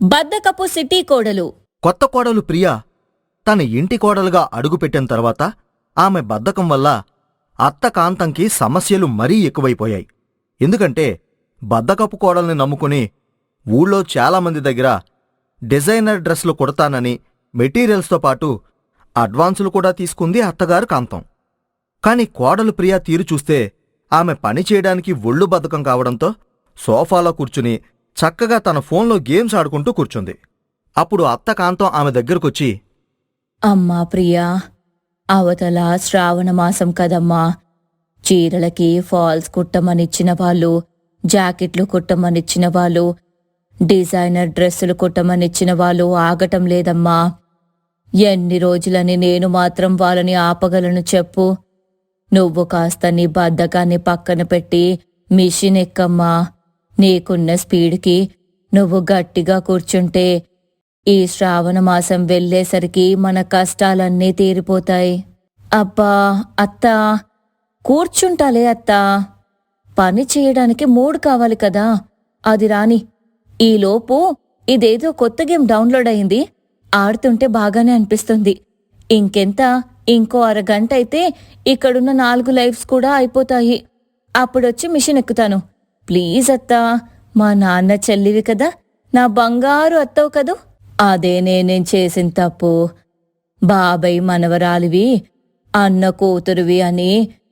బద్దకపు city కోడలు. కొత్త కోడలు ప్రియా తన ఇంటి కోడలుగా అడుగుపెట్టిన తర్వాత ఆమె బద్ధకం వల్ల అత్త కాంతంకి సమస్యలు మరీ ఎక్కువైపోయాయి. ఎందుకంటే బద్ధకపు కోడల్ని నమ్ముకుని ఊళ్ళో చాలామంది దగ్గర డిజైనర్ డ్రెస్లు కుడతానని మెటీరియల్స్తో పాటు అడ్వాన్సులు కూడా తీసుకుంది అత్తగారు కాంతం. కాని కోడలు ప్రియా తీరు చూస్తే ఆమె పని చేయడానికి ఒళ్ళు బద్ధకం కావడంతో సోఫాలో కూర్చుని చక్కగా తన ఫోన్లో గేమ్స్ ఆడుకుంటూ కూర్చుంది. అప్పుడు అత్త కాంతం ఆమె దగ్గరకొచ్చి, అమ్మా ప్రియా, అవతల శ్రావణమాసం కదమ్మా. చీరలకి ఫాల్స్ కుట్టమనిచ్చిన వాళ్ళు, జాకెట్లు కుట్టమనిచ్చిన వాళ్ళు, డిజైనర్ డ్రెస్సులు కుట్టమనిచ్చిన వాళ్ళు ఆగటం లేదమ్మా. ఎన్ని రోజులని నేను మాత్రం వాళ్ళని ఆపగలను చెప్పు? నువ్వు కాస్త నీ బద్ధకాన్ని పక్కన పెట్టి మిషన్ ఎక్కమ్మా. నీకున్న స్పీడ్కి నువ్వు గట్టిగా కూర్చుంటే ఈ శ్రావణమాసం వెళ్ళేసరికి మన కష్టాలన్నీ తీరిపోతాయి. అబ్బా అత్తా, కూర్చుంటాలే అత్తా. పని చేయడానికి మూడ్ కావాలి కదా, అది రాని. ఈలోపు ఇదేదో కొత్త గేమ్ డౌన్లోడ్ అయింది, ఆడుతుంటే బాగానే అనిపిస్తుంది. ఇంకెంత, ఇంకో అరగంట అయితే ఇక్కడున్న 4 లైఫ్స్ కూడా అయిపోతాయి. అప్పుడొచ్చి మిషన్ ఎక్కుతాను. ప్లీజ్ అత్తా, మా నాన్న చెల్లివి కదా, నా బంగారు అత్తవు కదూ. అదే నేనేం చేసిన తప్పు. బాబాయ్ మనవరాలివి, అన్న కూతురువి అని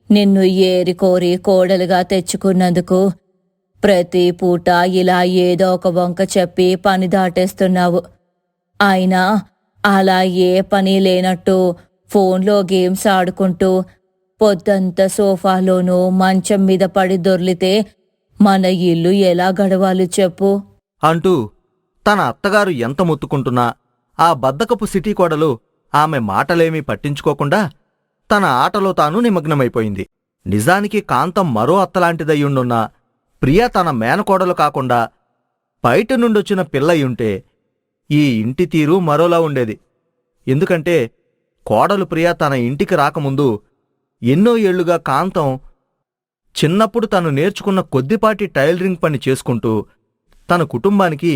నిన్ను ఏరికోరి కోడలుగా తెచ్చుకున్నందుకు ప్రతి పూట ఇలా ఏదో ఒక వంక చెప్పి పని దాటేస్తున్నావు. అయినా అలా ఏ పని లేనట్టు ఫోన్లో గేమ్స్ ఆడుకుంటూ పొద్దంతా సోఫాలోనూ మంచం మీద పడి దొర్లితే మన ఇల్లు ఎలా గడవాలి చెప్పు అంటూ తన అత్తగారు ఎంత మొత్తుకుంటున్నా ఆ బద్ధకపు సిటీ కోడలు ఆమె మాటలేమీ పట్టించుకోకుండా తన ఆటలో తాను నిమగ్నమైపోయింది. నిజానికి కాంతం మరో అత్తలాంటిదయ్యుండున్నా ప్రియా తన మేనకోడలు కాకుండా బయట నుండొచ్చిన పిల్లయుంటే ఈ ఇంటి తీరు మరోలా ఉండేది. ఎందుకంటే కోడలు ప్రియా తన ఇంటికి రాకముందు ఎన్నో ఏళ్లుగా కాంతం చిన్నప్పుడు తను నేర్చుకున్న కొద్దిపాటి టైలరింగ్ పని చేసుకుంటూ తన కుటుంబానికి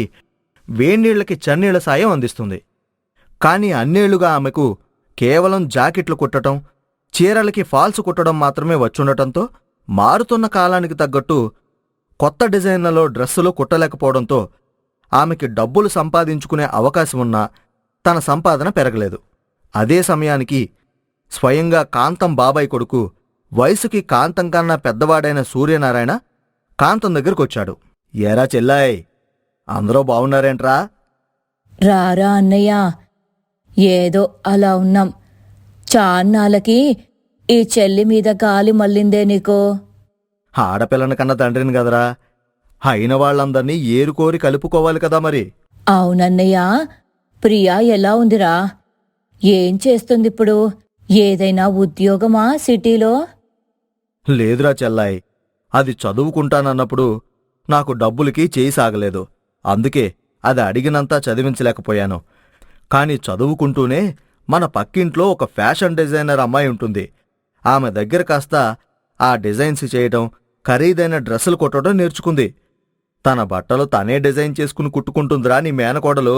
వేణీళ్లకి చన్నీళ్ల సాయం అందిస్తుంది. కాని అన్నేళ్లుగా ఆమెకు కేవలం జాకెట్లు కుట్టడం, చీరలకి ఫాల్స్ కుట్టడం మాత్రమే వచ్చుండటంతో మారుతున్న కాలానికి తగ్గట్టు కొత్త డిజైన్లలో డ్రెస్సులు కుట్టలేకపోవడంతో ఆమెకి డబ్బులు సంపాదించుకునే అవకాశమున్నా తన సంపాదన పెరగలేదు. అదే సమయానికి స్వయంగా కాంతం బాబాయ్ కొడుకు, వయసుకి కాంతం కన్నా పెద్దవాడైన సూర్యనారాయణ కాంతం దగ్గరకొచ్చాడు. ఏరా చెల్లాయ్, అందరూ బావున్నారేంట్రా? రారా అన్నయ్య, ఏదో అలా ఉన్నాం. చాన్నాళ్ళకి ఈ చెల్లి మీద గాలి మళ్ళిందే నీకో. ఆడపిల్లని కన్నా తండ్రిని కదరా, అయిన వాళ్ళందర్నీ ఏరుకోరి కలుపుకోవాలి కదా మరి. అవునన్నయ్య, ప్రియా ఎలా ఉందిరా? ఏం చేస్తుందిప్పుడు? ఏదైనా ఉద్యోగమా సిటీలో? లేదురా చెల్లాయ్, అది చదువుకుంటానన్నప్పుడు నాకు డబ్బులకి చేయి సాగలేదు. అందుకే అది అడిగినంతా చదివించలేకపోయాను. కాని చదువుకుంటూనే మన పక్కింట్లో ఒక ఫ్యాషన్ డిజైనర్ అమ్మాయి ఉంటుంది. ఆమె దగ్గర కాస్త ఆ డిజైన్స్ చేయడం, ఖరీదైన డ్రెస్సులు కుట్టడం నేర్చుకుంది. తన బట్టలు తనే డిజైన్ చేసుకుని కుట్టుకుంటుందిరా నీ మేనకోడలు.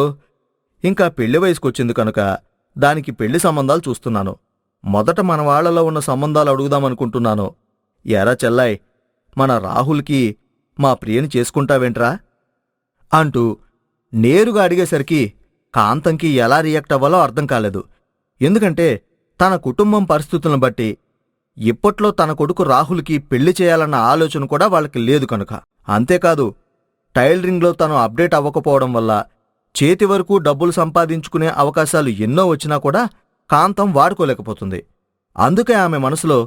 ఇంకా పెళ్లి వయసుకొచ్చింది కనుక దానికి పెళ్లి సంబంధాలు చూస్తున్నాను. మొదట మన వాళ్లలో ఉన్న సంబంధాలు అడుగుదామనుకుంటున్నాను. ఎరా చెల్లాయ్, మన రాహుల్కి మా ప్రియని చేసుకుంటావేంట్రా అంటూ నేరుగా అడిగేసరికి కాంతంకి ఎలా రియాక్ట్ అవ్వాలో అర్థం కాలేదు. ఎందుకంటే తన కుటుంబం పరిస్థితులను బట్టి ఇప్పట్లో తన కొడుకు రాహుల్కి పెళ్లి చేయాలన్న ఆలోచన కూడా వాళ్ళకి లేదు కనుక. అంతేకాదు, టైలరింగ్లో తను అప్డేట్ అవ్వకపోవడం వల్ల చేతి వరకు డబ్బులు సంపాదించుకునే అవకాశాలు ఎన్నో వచ్చినా కూడా కాంతం వాడుకోలేకపోతుంది. అందుకే ఆమె మనసులో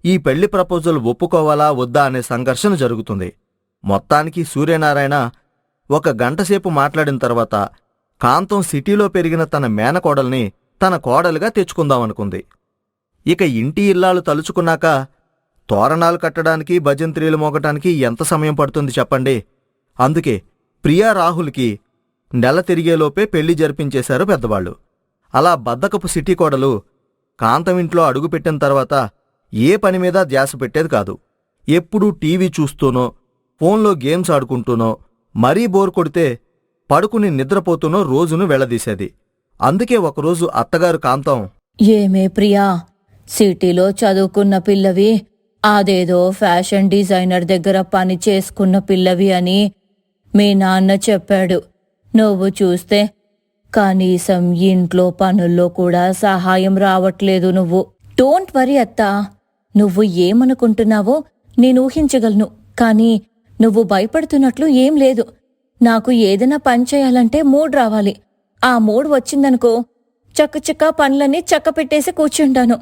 ఈ పెళ్లి ప్రపోజల్ ఒప్పుకోవాలా వద్దా అనే సంఘర్షణ జరుగుతుంది. మొత్తానికి సూర్యనారాయణ 1 గంటసేపు మాట్లాడిన తర్వాత కాంతం సిటీలో పెరిగిన తన మేనకోడల్ని తన కోడలుగా తెచ్చుకుందామనుకుంది. ఇక ఇంటి ఇల్లాలు తలుచుకున్నాక తోరణాలు కట్టడానికి, భజంత్రీలు మోగటానికి ఎంత సమయం పడుతుంది చెప్పండి. అందుకే ప్రియా రాహుల్కి నెల తిరిగేలోపే పెళ్లి జరిపించేశారు పెద్దవాళ్లు. అలా బద్ధకపు సిటీ కోడలు కాంతం ఇంట్లో అడుగుపెట్టిన తర్వాత ఏ పని మీద ధ్యాస పెట్టేది కాదు. ఎప్పుడూ టీవీ చూస్తూనో, ఫోన్లో గేమ్స్ ఆడుకుంటూనో, మరీ బోర్ కొడితే పడుకుని నిద్రపోతూనో రోజును వెళ్లదీసేది. అందుకే ఒకరోజు అత్తగారు కాంతం, ఏమే ప్రియా, సిటీలో చదువుకున్న పిల్లవి, అదేదో ఫ్యాషన్ డిజైనర్ దగ్గర పని చేసుకున్న పిల్లవి అని మీ నాన్న చెప్పాడు. నువ్వు చూస్తే కనీసం ఇంట్లో పనుల్లో కూడా సహాయం రావట్లేదు నువ్వు. డోంట్ వరీ అత్తా, నువ్వు ఏమనుకుంటున్నావో నేను ఊహించగలను. కానీ నువ్వు భయపడుతున్నట్లు ఏం లేదు. నాకు ఏదైనా పని చేయాలంటే మూడ్ రావాలి. ఆ మూడ్ వచ్చిందనుకో, చక్కచక్క పనులన్నీ చక్కపెట్టేసి కూర్చుంటాను.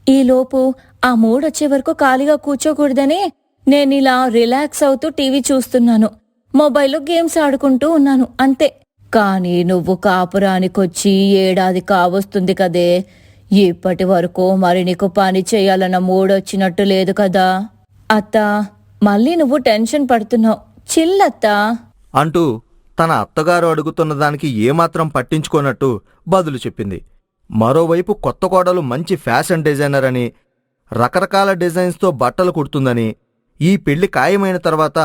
ఈలోపు ఆ మూడ్ వచ్చే వరకు ఖాళీగా కూర్చోకూడదనే నేనిలా రిలాక్స్ అవుతూ టీవీ చూస్తున్నాను, మొబైల్లో గేమ్స్ ఆడుకుంటూ ఉన్నాను అంతే. కానీ నువ్వు కాపురానికొచ్చి ఏడాది కావస్తుంది కదే, ఇప్పటి వరకు మరి నీకు పని చేయాలన్న మూడొచ్చినట్టు లేదు కదా. అత్తా, మళ్ళీ నువ్వు టెన్షన్ పడుతున్నావు, చిల్లత్తా అంటూ తన అత్తగారు అడుగుతున్న దానికి ఏమాత్రం పట్టించుకోనట్టు బదులు చెప్పింది. మరోవైపు కొత్త కోడలు మంచి ఫ్యాషన్ డిజైనర్ అని, రకరకాల డిజైన్స్తో బట్టలు కుడుతుందని, ఈ పెళ్లి ఖాయమైన తర్వాత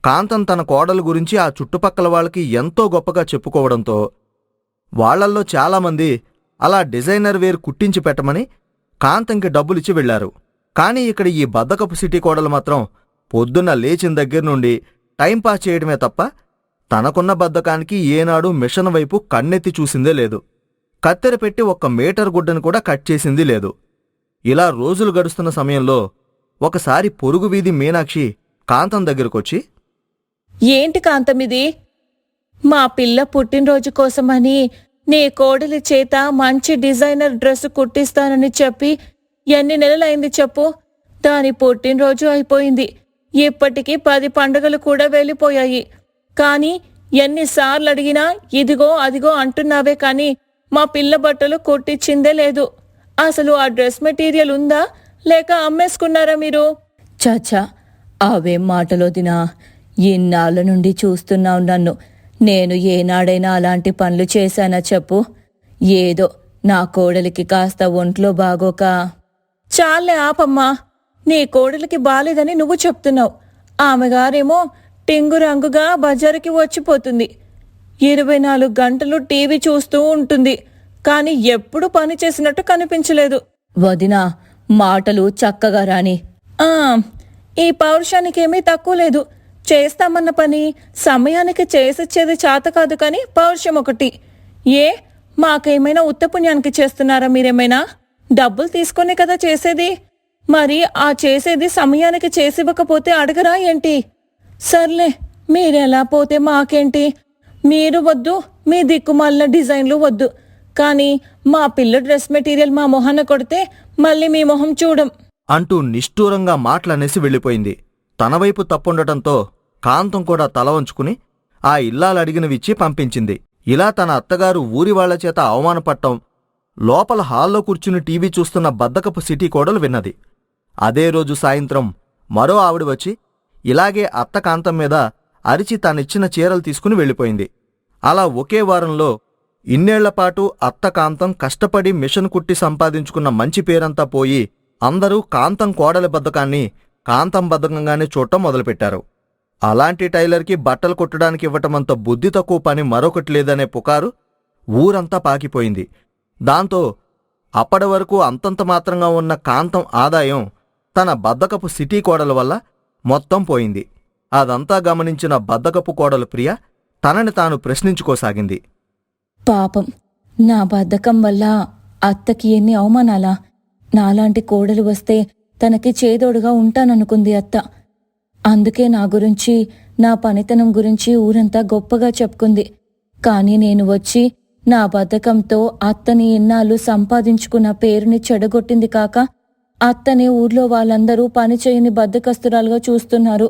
కాంతం తన కోడలు గురించి ఆ చుట్టుపక్కల వాళ్ళకి ఎంతో గొప్పగా చెప్పుకోవడంతో వాళ్లల్లో చాలామంది అలా డిజైనర్ వేర్ కుట్టించి పెట్టమని కాంతంకి డబ్బులిచ్చి వెళ్లారు. కానీ ఇక్కడ ఈ బద్దకపు సిటీ కోడలు మాత్రం పొద్దున్న లేచిన దగ్గర నుండి టైంపాస్ చేయడమే తప్ప తనకున్న బద్ధకానికి ఏనాడు మిషన్ వైపు కన్నెత్తి చూసిందే లేదు. కత్తెర పెట్టి 1 మీటర్ గుడ్డను కూడా కట్ చేసింది లేదు. ఇలా రోజులు గడుస్తున్న సమయంలో ఒకసారి పొరుగు వీధి మీనాక్షి కాంతం దగ్గరకొచ్చి, ఏంటి కాంతమిది? మా పిల్ల పుట్టినరోజు కోసమని నీ కోడలి చేత మంచి డిజైనర్ డ్రెస్ కుట్టిస్తానని చెప్పి ఎన్ని నెలలైంది చెప్పు? దాని పుట్టినరోజు అయిపోయింది. ఇప్పటికి 10 పండుగలు కూడా వెళ్ళిపోయాయి. కానీ ఎన్నిసార్లు అడిగినా ఇదిగో అదిగో అంటున్నావే కానీ మా పిల్ల బట్టలు కుట్టించిందే లేదు. అసలు ఆ డ్రెస్ మెటీరియల్ ఉందా లేక అమ్మేసుకున్నారా మీరు? చాచా, అవేం మాటలో దినా, ఇన్నాళ్ళ నుండి చూస్తున్నావు నన్ను. నేను ఏనాడైనా అలాంటి పనులు చేశానా చెప్పు? ఏదో నా కోడలికి కాస్త ఒంట్లో బాగోక. చాలే ఆపమ్మా, నీ కోడలికి బాలేదని నువ్వు చెప్తున్నావు. ఆమెగారేమో టింగురంగుగా బజారుకి వచ్చిపోతుంది, 24 గంటలు టీవీ చూస్తూ ఉంటుంది, కాని ఎప్పుడు పని చేసినట్టు కనిపించలేదు. వదినా, మాటలు చక్కగా రాని. ఈ పౌరుషానికేమీ తక్కువ లేదు. చేస్తామన్న పని సమయానికి చేసిచ్చేది చేత కాదు కాని పౌరుషం ఒకటి. ఏ మాకేమైనా ఉత్తపుణ్యానికి చేస్తున్నారా మీరేమైనా? డబ్బులు తీసుకొనే కదా చేసేది. మరి ఆ చేసేది సమయానికి చేసివ్వకపోతే అడగరా ఏంటి? సర్లే, మీరెలా పోతే మాకేంటి. మీరు వద్దు, మీ దిక్కుమాలిన డిజైన్లు వద్దు. కానీ మా పిల్ల డ్రెస్ మెటీరియల్ మా మొహన కొడితే మళ్ళీ మీ మొహం చూడం అంటూ నిష్ఠూరంగా మాటలనేసి వెళ్ళిపోయింది. తనవైపు తప్పుండటంతో కాంతం కూడా తల వంచుకుని ఆ ఇల్లాలడిగినవిచ్చి పంపించింది. ఇలా తన అత్తగారు ఊరివాళ్ల చేత అవమానపట్టం లోపల హాల్లో కూర్చుని టీవీ చూస్తున్న బద్దకపు సిటీ కోడలు విన్నది. అదే రోజు సాయంత్రం మరో ఆవిడ వచ్చి ఇలాగే అత్త కాంతం మీద అరిచి తానిచ్చిన చీరలు తీసుకుని వెళ్ళిపోయింది. అలా ఒకే వారంలో ఇన్నేళ్లపాటు అత్త కాంతం కష్టపడి మిషన్ కుట్టి సంపాదించుకున్న మంచి పేరంతా పోయి అందరూ కాంతం కోడలి బద్ధకాన్ని కాంతం బద్ధకంగానే చూడటం మొదలుపెట్టారు. అలాంటి టైలర్కి బట్టలు కుట్టడానికి ఇవ్వటమంత బుద్ధి తక్కువ పని మరొకటి లేదనే పుకారు ఊరంతా పాకిపోయింది. దాంతో అప్పటి వరకు అంతంత మాత్రంగా ఉన్న కాంతం ఆదాయం తన బద్దకపు సిటీ కోడల వల్ల మొత్తం పోయింది. అదంతా గమనించిన బద్దకపు కోడలు ప్రియ తనని తాను ప్రశ్నించుకోసాగింది. పాపం, నా బద్ధకం వల్ల అత్తకి ఎన్ని అవమానాలా! నాలాంటి కోడలు వస్తే తనకి చేదోడుగా ఉంటాననుకుంది అత్త. అందుకే నా గురించి, నా పనితనం గురించి ఊరంతా గొప్పగా చెప్పుకుంది. కాని నేను వచ్చి నా బద్ధకంతో అత్తని ఇన్నాళ్ళు సంపాదించుకున్న పేరుని చెడగొట్టింది కాక అత్తని ఊర్లో వాళ్ళందరూ పనిచేయని బద్ధకస్తురాలుగా చూస్తున్నారు.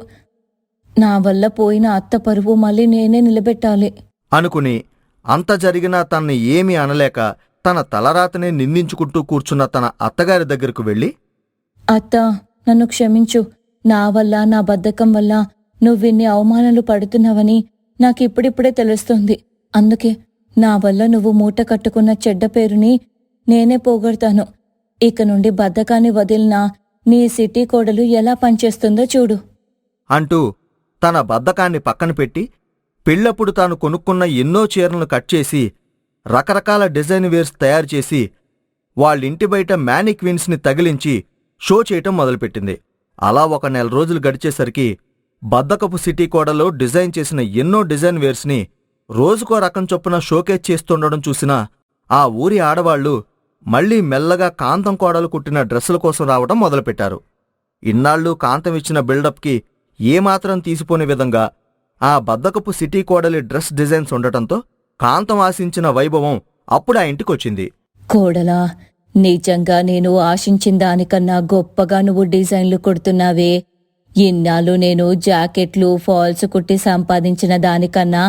నా వల్ల పోయిన అత్త పరువు మళ్ళీ నేనే నిలబెట్టాలి అనుకుని అంత జరిగినా తన్ని ఏమీ అనలేక తన తలరాతనే నిందించుకుంటూ కూర్చున్న తన అత్తగారి దగ్గరకు వెళ్ళి, అత్త, నన్ను క్షమించు. నా వల్ల, నా బద్ధకం వల్ల నువ్విన్ని అవమానాలు పడుతున్నావని నాకిప్పుడిప్పుడే తెలుస్తుంది. అందుకే నా వల్ల నువ్వు మూట కట్టుకున్న చెడ్డ పేరుని నేనే పోగొడతాను. ఇక నుండి బద్ధకాన్ని వదిలినా నీ సిటీ కోడలు ఎలా పనిచేస్తుందో చూడు అంటూ తన బద్ధకాన్ని పక్కన పెట్టి పెళ్ళప్పుడు తాను కొనుక్కున్న ఎన్నో చీరలను కట్ చేసి రకరకాల డిజైన్ వేర్స్ తయారు చేసి వాళ్ళింటి బయట మ్యానిక్విన్స్ని తగిలించి షో చేయటం మొదలుపెట్టింది. అలా ఒక నెల రోజులు గడిచేసరికి బద్దకపు సిటీ కోడలో డిజైన్ చేసిన ఎన్నో డిజైన్ వేర్స్ని రోజుకో రకం చొప్పున షోకేస్ చేస్తుండడం చూసిన ఆ ఊరి ఆడవాళ్లు మళ్లీ మెల్లగా కాంతం కోడలు కుట్టిన డ్రెస్సుల కోసం రావడం మొదలుపెట్టారు. ఇన్నాళ్లు కాంతం ఇచ్చిన బిల్డప్కి ఏమాత్రం తీసిపోని విధంగా ఆ బద్దకపు సిటీ కోడలి డ్రెస్ డిజైన్స్ ఉండటంతో కాంతం ఆశించిన వైభవం అప్పుడు ఆ ఇంటికొచ్చింది. కోడలా, నిజంగా నేను ఆశించిన దానికన్నా గొప్పగా నువ్వు డిజైన్లు కుడుతున్నావే. ఇన్నాళ్ళు నేను జాకెట్లు ఫాల్స్ కుట్టి సంపాదించిన దానికన్నా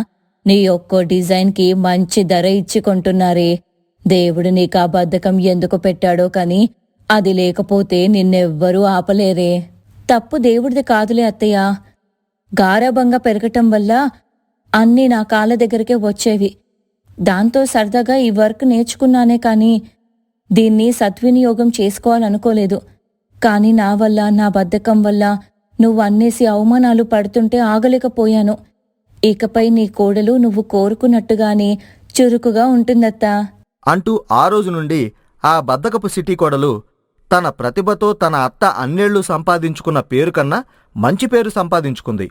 నీ ఒక్కో డిజైన్కి మంచి ధర ఇచ్చి కొంటున్నారే. దేవుడు నీకు ఆ బద్ధకం ఎందుకు పెట్టాడో కాని అది లేకపోతే నిన్నెవ్వరూ ఆపలేరే. తప్పు దేవుడిది కాదులే అత్తయ్య. గారాబంగా పెరగటం వల్ల అన్నీ నా కాళ్ళ దగ్గరికే వచ్చేవి. దాంతో సరదాగా ఈ వర్క్ నేర్చుకున్నానే కాని దీన్ని సద్వినియోగం చేసుకోవాలనుకోలేదు. కాని నా వల్ల, నా బద్ధకం వల్ల నువ్వు అన్నేసి అవమానాలు పడుతుంటే ఆగలేకపోయాను. ఇకపై నీ కోడలు నువ్వు కోరుకున్నట్టుగానే చురుకుగా ఉంటుందత్తా అంటూ ఆ రోజు నుండి ఆ బద్దకపు సిటీ కోడలు తన ప్రతిభతో తన అత్త అన్నేళ్లు సంపాదించుకున్న పేరు కన్నా మంచి పేరు సంపాదించుకుంది.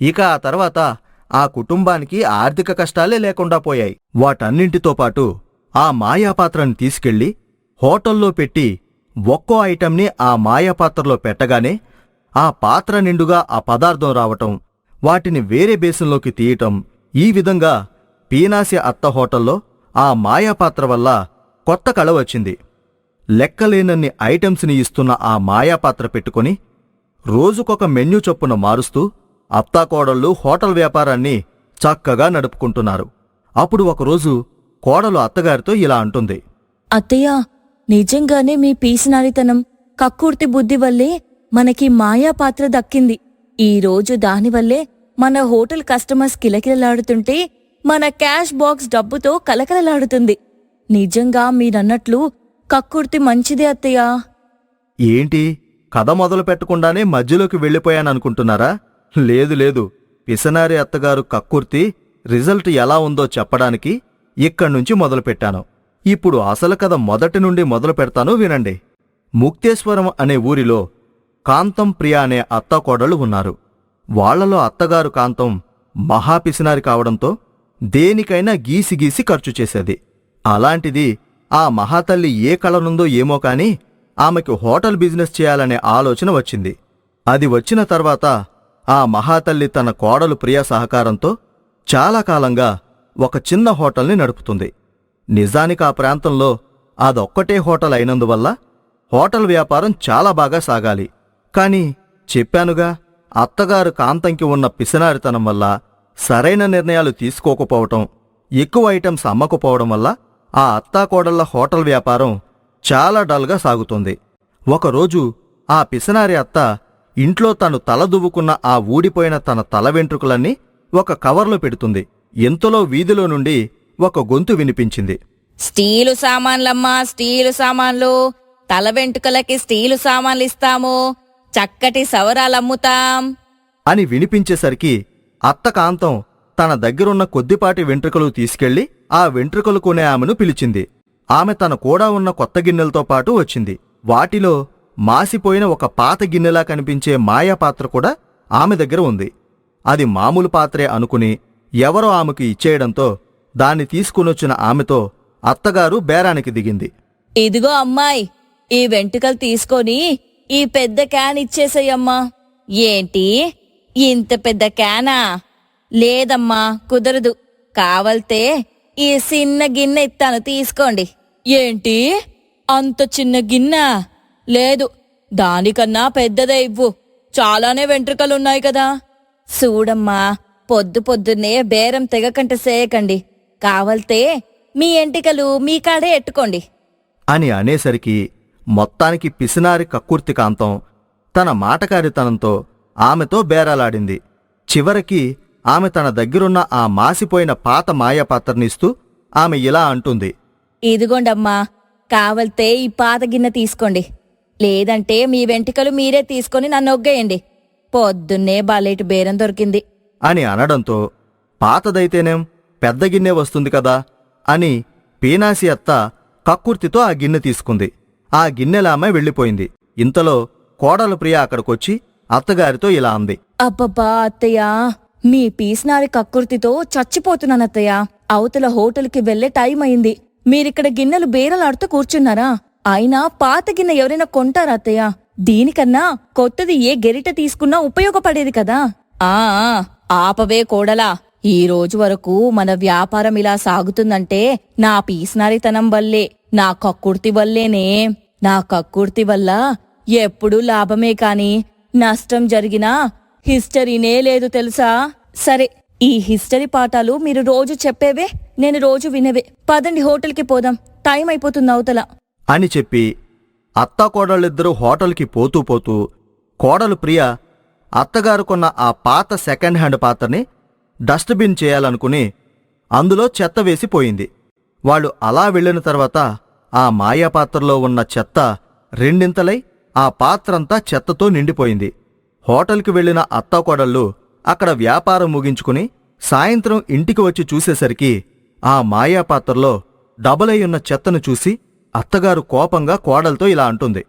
ఇక ఆ తర్వాత ఆ కుటుంబానికి ఆర్థిక కష్టాలే లేకుండా పోయాయి. వాటన్నింటితో పాటు ఆ మాయాపాత్రని తీసుకెళ్లి హోటల్లో పెట్టి ఒక్కో ఐటెంని ఆ మాయాపాత్రలో పెట్టగానే ఆ పాత్ర నిండుగా ఆ పదార్థం రావటం, వాటిని వేరే బేసిన్లోకి తీయటం, ఈ విధంగా పీనాసి అత్త హోటల్లో ఆ మాయాపాత్ర వల్ల కొత్త కళ వచ్చింది. లెక్కలేనన్ని ఐటెంస్ని ఇస్తున్న ఆ మాయాపాత్ర పెట్టుకుని రోజుకొక మెన్యూ చొప్పున మారుస్తూ అత్తాకోడళ్ళు హోటల్ వ్యాపారాన్ని చక్కగా నడుపుకుంటున్నారు. అప్పుడు ఒకరోజు కోడలు అత్తగారితో ఇలా అంటుంది. అత్తయ్య, నిజంగానే మీ పీసినారితనం, కక్కుర్తి బుద్ధి వల్లే మనకి మాయాపాత్ర దక్కింది. ఈరోజు దానివల్లే మన హోటల్ కస్టమర్స్ కిలకిలలాడుతుంటే మన క్యాష్ బాక్స్ డబ్బుతో కలకలలాడుతుంది. నిజంగా మీరన్నట్లు కక్కుర్తి మంచిదే అత్తయ్య. ఏంటి, కథ మొదలు పెట్టకుండానే మధ్యలోకి వెళ్ళిపోయాననుకుంటున్నారా? లేదు లేదు, పిసనారి అత్తగారు కక్కుర్తి రిజల్ట్ ఎలా ఉందో చెప్పడానికి ఇక్కడ్నుంచి మొదలుపెట్టాను. ఇప్పుడు అసలు కథ మొదటి నుండి మొదలు పెడతాను, వినండి. ముక్తేశ్వరం అనే ఊరిలో కాంతం ప్రియ అనే అత్తాకోడళ్ళు ఉన్నారు. వాళ్లలో అత్తగారు కాంతం మహాపిసినారి కావడంతో దేనికైనా గీసి ఖర్చు చేసేది. అలాంటిది ఆ మహాతల్లి ఏ కళనుందో ఏమో కాని ఆమెకు హోటల్ బిజినెస్ చేయాలనే ఆలోచన వచ్చింది. అది వచ్చిన తర్వాత ఆ మహాతల్లి తన కోడలు ప్రియ సహకారంతో చాలా కాలంగా ఒక చిన్న హోటల్ని నడుపుతుంది. నిజానికి ఆ ప్రాంతంలో అదొక్కటే హోటల్ అయినందువల్ల హోటల్ వ్యాపారం చాలా బాగా సాగాలి. కాని చెప్పానుగా, అత్తగారు కాంతంకి ఉన్న పిసినారితనం వల్ల, సరైన నిర్ణయాలు తీసుకోకపోవటం, ఎక్కువ ఐటమ్స్ అమ్మకపోవడం వల్ల ఆ అత్తాకోడళ్ల హోటల్ వ్యాపారం చాలా డల్గా సాగుతుంది. ఒకరోజు ఆ పిసినారి అత్త ఇంట్లో తను తలదువ్వుకున్న ఆ ఊడిపోయిన తన తల వెంట్రుకలన్నీ ఒక కవర్లో పెడుతుంది. ఎంతలో వీధిలో నుండి ఒక గొంతు వినిపించింది. స్టీలు సామాన్లమ్మా, స్టీలు సామాన్లు, తల వెంట్రుకలకి స్టీలు సామాన్లిస్తాము, చక్కటి సవరాలమ్ముతాం అని వినిపించేసరికి అత్త కాంతం తన దగ్గరున్న కొద్దిపాటి వెంట్రుకలు తీసుకెళ్లి ఆ వెంట్రుకలు కొనే ఆమెను పిలిచింది. ఆమె తన కూడా ఉన్న కొత్త గిన్నెలతో పాటు వచ్చింది. వాటిలో మాసిపోయిన ఒక పాత గిన్నెలా కనిపించే మాయాపాత్ర కూడా ఆమె దగ్గర ఉంది. అది మామూలు పాత్రే అనుకుని ఎవరో ఆమెకు ఇచ్చేయడంతో దాన్ని తీసుకునొచ్చిన ఆమెతో అత్తగారు బేరానికి దిగింది. ఇదిగో అమ్మాయి, ఈ వెంట్రుకలు తీసుకొని ఈ పెద్ద క్యాన్ ఇచ్చేసేయమ్మా. ఏంటి, ఇంత పెద్ద క్యానా? లేదమ్మా, కుదరదు. కావల్తే ఈ చిన్న గిన్నె ఇస్తాను, తీసుకోండి. ఏంటి, అంత చిన్న గిన్నె? లేదు, దానికన్నా పెద్దదే ఇవ్వు. చాలానే వెంట్రుకలున్నాయి కదా. చూడమ్మా, పొద్దున్నే బేరం తెగకంట సేయకండి. కావల్తే మీ ఎంటికలు మీ కాడే ఎట్టుకోండి అని అనేసరికి మొత్తానికి పిసినారి కక్కుర్తి కాంతం తన మాటకారితనంతో ఆమెతో బేరాలాడింది. చివరికి ఆమె తన దగ్గరున్న ఆ మాసిపోయిన పాత మాయాపాత్రనిస్తూ ఆమె ఇలా అంటుంది. ఇదిగోండమ్మా, కావల్తే ఈ పాత గిన్నె తీసుకోండి. లేదంటే మీ వెంట్రుకలు మీరే తీసుకొని నన్ను ఒగ్గేయండి. పొద్దున్నే బాలేటి బేరం దొరికింది అని అనడంతో పాతదైతేనేం పెద్ద గిన్నె వస్తుంది కదా అని పీనాసి అత్త కక్కుర్తితో ఆ గిన్నె తీసుకుంది. ఆ గిన్నెలామె వెళ్ళిపోయింది. ఇంతలో కోడలు ప్రియ అక్కడికొచ్చి అత్తగారితో ఇలా అంది. అబ్బబ్బా అత్తయ్య, మీ పీసినారి కక్కుర్తితో చచ్చిపోతున్నానత్తయ్య. అవతల హోటల్కి వెళ్లే టైం అయింది. మీరిక్కడ గిన్నెలు బేరలాడుతూ కూర్చున్నారా? అయినా పాత గిన్నె ఎవరైనా కొంటారా అత్తయ్య? దీనికన్నా కొత్తది ఏ గెరిట తీసుకున్నా ఉపయోగపడేది కదా. ఆ ఆపవే కోడలా, ఈ రోజు వరకు మన వ్యాపారం ఇలా సాగుతుందంటే నా పీసినారితనం వల్లే, నా కక్కుర్తి వల్లేనే. నా కక్కుర్తి వల్ల ఎప్పుడూ లాభమే కాని నష్టం జరిగినా హిస్టరీనే లేదు తెలుసా? సరే, ఈ హిస్టరీ పాఠాలు మీరు రోజు చెప్పేవే, నేను రోజు వినేవే. పదండి హోటల్కి పోదాం, టైం అయిపోతుంది అవతల అని చెప్పి అత్తాకోడళ్ళిద్దరూ హోటల్కి పోతూ పోతూ కోడలు ప్రియ అత్తగారు కొన్న ఆ పాత సెకండ్ హ్యాండ్ పాత్రని డస్ట్బిన్ చేయాలనుకుని అందులో చెత్త వేసిపోయింది. వాళ్ళు అలా వెళ్ళిన తర్వాత ఆ మాయాపాత్రలో ఉన్న చెత్త రెండింతలై ఆ పాత్రంతా చెత్తతో నిండిపోయింది. హోటల్కి వెళ్లిన అత్తాకోడళ్ళు అక్కడ వ్యాపారం ముగించుకుని సాయంత్రం ఇంటికి వచ్చి చూసేసరికి ఆ మాయాపాత్రలో డబలయ్యున్న చెత్తను చూసి అత్తగారు కోపంగా కోడలతో ఇలా అంటుంది.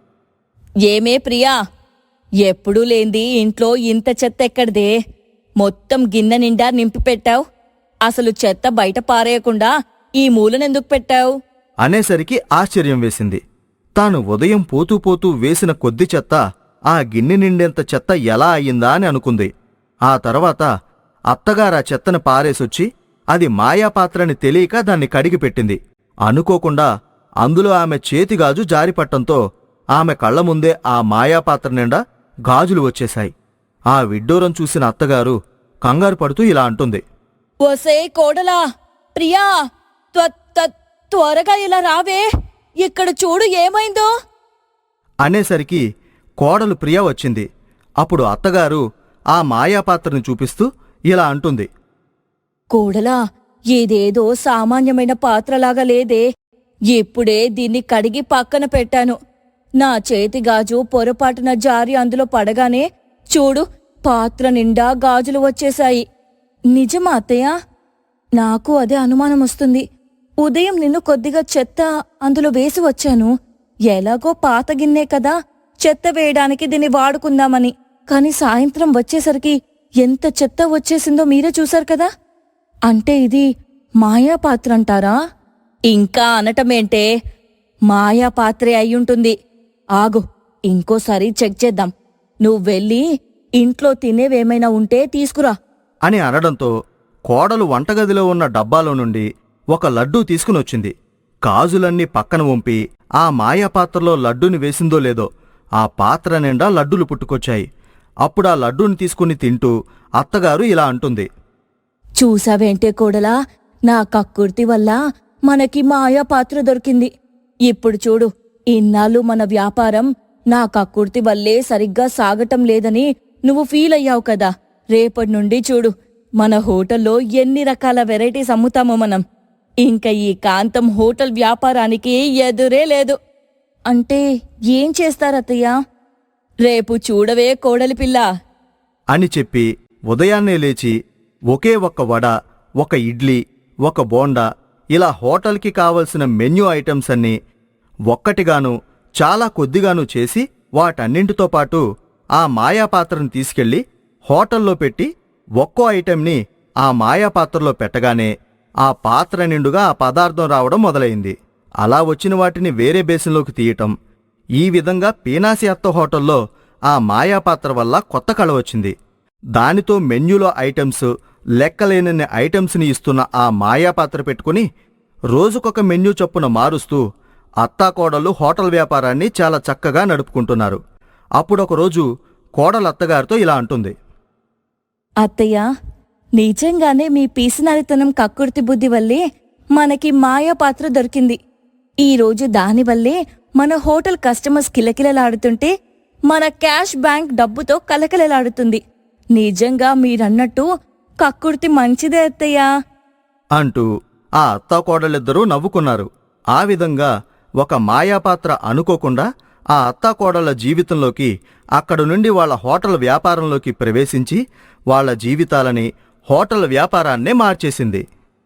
ఏమే ప్రియా, ఎప్పుడూ లేంది ఇంట్లో ఇంత చెత్త ఎక్కడిదే? మొత్తం గిన్నె నిండా నింపి పెట్టావు. అసలు చెత్త బయట పారేయకుండా ఈ మూలనెందుకు పెట్టావు? అనేసరికి ఆశ్చర్యం వేసింది. తాను ఉదయం పోతూ పోతూ వేసిన కొద్ది చెత్త ఆ గిన్నె నిండేంత చెత్త ఎలా అయ్యిందా అని అనుకుంది. ఆ తర్వాత అత్తగారా చెత్తను పారేసొచ్చి అది మాయాపాత్రని తెలియక దాన్ని కడిగిపెట్టింది. అనుకోకుండా అందులో ఆమె చేతిగాజు జారిపట్టంతో ఆమె కళ్ల ముందే ఆ మాయాపాత్ర నిండా గాజులు వచ్చేశాయి. ఆ విడ్డూరం చూసిన అత్తగారు కంగారు పడుతూ ఇలా అంటుంది. ఒసే కోడలా, ప్రియా, త్వరగా ఇలా రావే, ఇక్కడ చూడు ఏమైందో. అనేసరికి కోడలు ప్రియ వచ్చింది. అప్పుడు అత్తగారు ఆ మాయాపాత్రను చూపిస్తూ ఇలా అంటుంది. కోడలా, ఇదేదో సామాన్యమైన పాత్రలాగా లేదే. ఇప్పుడే దీన్ని కడిగి పక్కన పెట్టాను. నా చేతిగాజు పొరపాటున జారి అందులో పడగానే చూడు, పాత్ర నిండా గాజులు వచ్చేశాయి. నిజమా అత్తయ్య? నాకు అదే అనుమానం వస్తుంది. ఉదయం నిన్ను కొద్దిగా చెత్త అందులో వేసి వచ్చాను. ఎలాగో పాత గిన్నే కదా, చెత్త వేయడానికి దీన్ని వాడుకుందామని. కాని సాయంత్రం వచ్చేసరికి ఎంత చెత్త వచ్చేసిందో మీరే చూశారు కదా. అంటే ఇది మాయాపాత్ర అంటారా? ఇంకా అనటమేంటే, మాయాపాత్రే అయ్యుంటుంది. ఆగు, ఇంకోసారి చెక్ చేద్దాం. నువ్వెళ్ళి ఇంట్లో తినేవేమైనా ఉంటే తీసుకురా అని అనడంతో కోడలు వంటగదిలో ఉన్న డబ్బాలో నుండి ఒక లడ్డూ తీసుకునొచ్చింది. గాజులన్నీ పక్కన వంపి ఆ మాయాపాత్రలో లడ్డూని వేసిందో లేదో ఆ పాత్ర నిండా లడ్డూలు పుట్టుకొచ్చాయి. అప్పుడా లడ్డూని తీసుకుని తింటూ అత్తగారు ఇలా అంటుంది. చూసావేంటే కోడలా, నా కక్కుర్తి వల్ల మనకి మాయాపాత్ర దొరికింది. ఇప్పుడు చూడు, ఇన్నాళ్ళు మన వ్యాపారం నా కక్కుర్తి వల్లే సరిగ్గా సాగటం లేదని నువ్వు ఫీల్ అయ్యావు కదా. రేపటి నుండి చూడు, మన హోటల్లో ఎన్ని రకాల వెరైటీస్ అమ్ముతామో మనం. ఇంక ఈ కాంతం హోటల్ వ్యాపారానికి ఎదురే లేదు. అంటే ఏం చేస్తారత్తయ్యా? రేపు చూడవే కోడలి పిల్ల అని చెప్పి ఉదయాన్నే లేచి ఒకే ఒక్క వడ, ఒక ఇడ్లీ, ఒక బోండా ఇలా హోటల్కి కావలసిన మెన్యూ ఐటమ్స్ అన్నీ ఒక్కటిగాను చాలా కొద్దిగాను చేసి వాటన్నింటితో పాటు ఆ మాయాపాత్రను తీసుకెళ్లి హోటల్లో పెట్టి ఒక్కో ఐటెంని ఆ మాయాపాత్రలో పెట్టగానే ఆ పాత్ర నిండుగా ఆ పదార్థం రావడం మొదలైంది. అలా వచ్చిన వాటిని వేరే బేసిన్లోకి తీయటం. ఈ విధంగా పీనాసి అత్త హోటల్లో ఆ మాయాపాత్ర వల్ల కొత్త కళ వచ్చింది. దానితో మెన్యూలో ఐటమ్స్ లెక్కలేనన్ని ఐటమ్స్ని ఇస్తున్న ఆ మాయాపాత్ర పెట్టుకుని రోజుకొక మెన్యూ చొప్పున మారుస్తూ అత్తాకోడళ్ళు హోటల్ వ్యాపారాన్ని చాలా చక్కగా నడుపుకుంటున్నారు. అప్పుడొకరోజు కోడలత్తగారితో ఇలా అంటుంది. అత్తయ్య, నిజంగానే మీ పీసినారితనం కక్కుర్తి బుద్ధి వల్లే మనకి మాయాపాత్ర దొరికింది. ఈరోజు దానివల్లే మన హోటల్ కస్టమర్స్ కిలకిలలాడుతుంటే మన క్యాష్ బ్యాంక్ డబ్బుతో కలకలలాడుతుంది. నిజంగా మీరన్నట్టు కక్కుర్తి మంచిదే అత్తయ్యా అంటూ ఆ అత్తాకోడలిద్దరూ నవ్వుకున్నారు. ఆ విధంగా ఒక మాయాపాత్ర అనుకోకుండా ఆ అత్తాకోడళ్ల జీవితంలోకి, అక్కడి నుండి వాళ్ల హోటల్ వ్యాపారంలోకి ప్రవేశించి వాళ్ల జీవితాలని, హోటల్ వ్యాపారాన్నే మార్చేసింది.